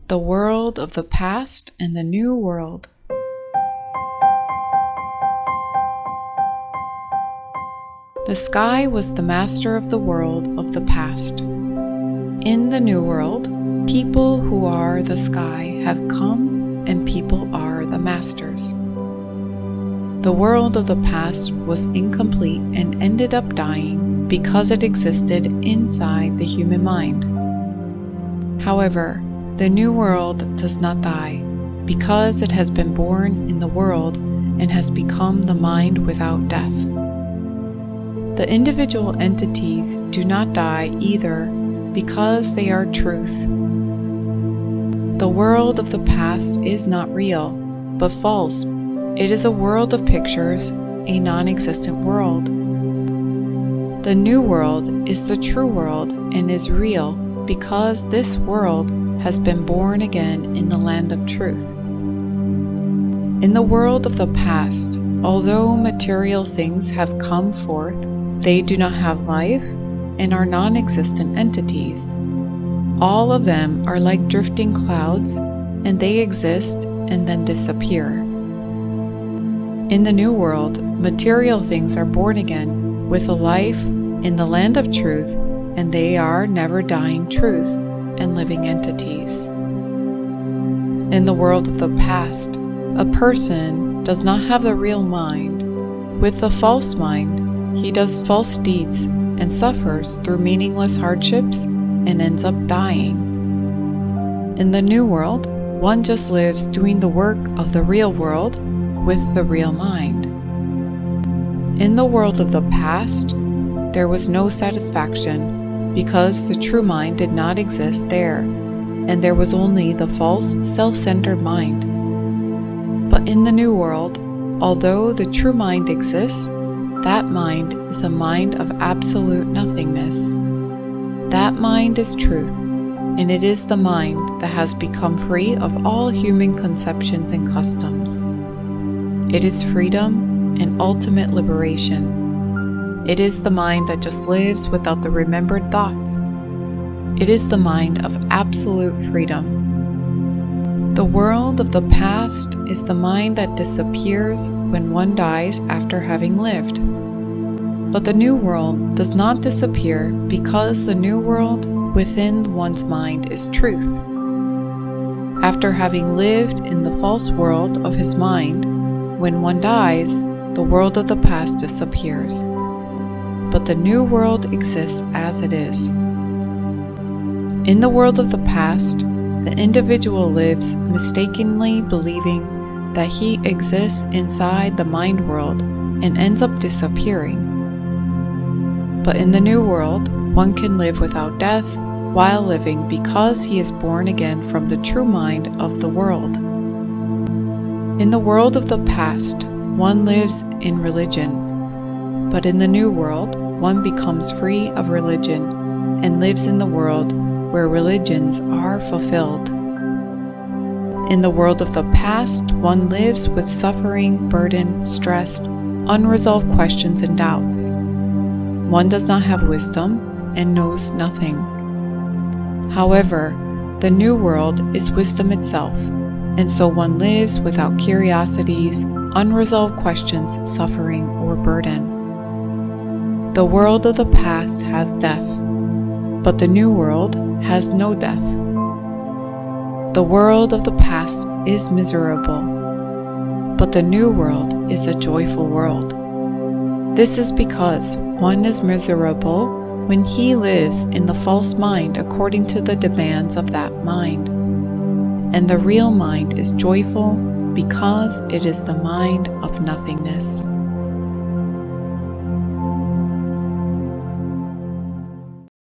the world of the past and the new world. The sky was the master of the world of the past. In the new world, people who are the sky have come, and people are the masters. The world of the past was incomplete and ended up dying because it existed inside the human mind. However, the new world does not die because it has been born in the world and has become the mind without death. The individual entities do not die either because they are truth. The world of the past is not real, but false. It is a world of pictures, a non-existent world. The new world is the true world and is real because this world has been born again in the land of truth. In the world of the past, although material things have come forth, they do not have life and are non-existent entities. All of them are like drifting clouds, and they exist and then disappear. In the new world, material things are born again with a life in the land of truth, and they are never dying truth and living entities. In the world of the past, a person does not have the real mind. With the false mind, he does false deeds and suffers through meaningless hardships and ends up dying. In the new world, one just lives doing the work of the real world with the real mind. In the world of the past, there was no satisfaction because the true mind did not exist there, and there was only the false, self-centered mind. But in the new world, although the true mind exists, that mind is a mind of absolute nothingness. That mind is truth, and it is the mind that has become free of all human conceptions and customs. It is freedom and ultimate liberation. It is the mind that just lives without the remembered thoughts. It is the mind of absolute freedom. The world of the past is the mind that disappears when one dies after having lived. But the new world does not disappear because the new world within one's mind is truth. After having lived in the false world of his mind, when one dies, the world of the past disappears. But the new world exists as it is. In the world of the past, the individual lives mistakenly believing that he exists inside the mind world and ends up disappearing. But in the new world, one can live without death while living because he is born again from the true mind of the world. In the world of the past, one lives in religion. But in the new world, one becomes free of religion and lives in the world where religions are fulfilled. In the world of the past, one lives with suffering, burden, stress, unresolved questions and doubts. One does not have wisdom and knows nothing. However, the new world is wisdom itself, and so one lives without curiosities, unresolved questions, suffering, or burden. The world of the past has death, but the new world has no death. The world of the past is miserable, but the new world is a joyful world. This is because one is miserable when he lives in the false mind according to the demands of that mind, and the real mind is joyful because it is the mind of nothingness.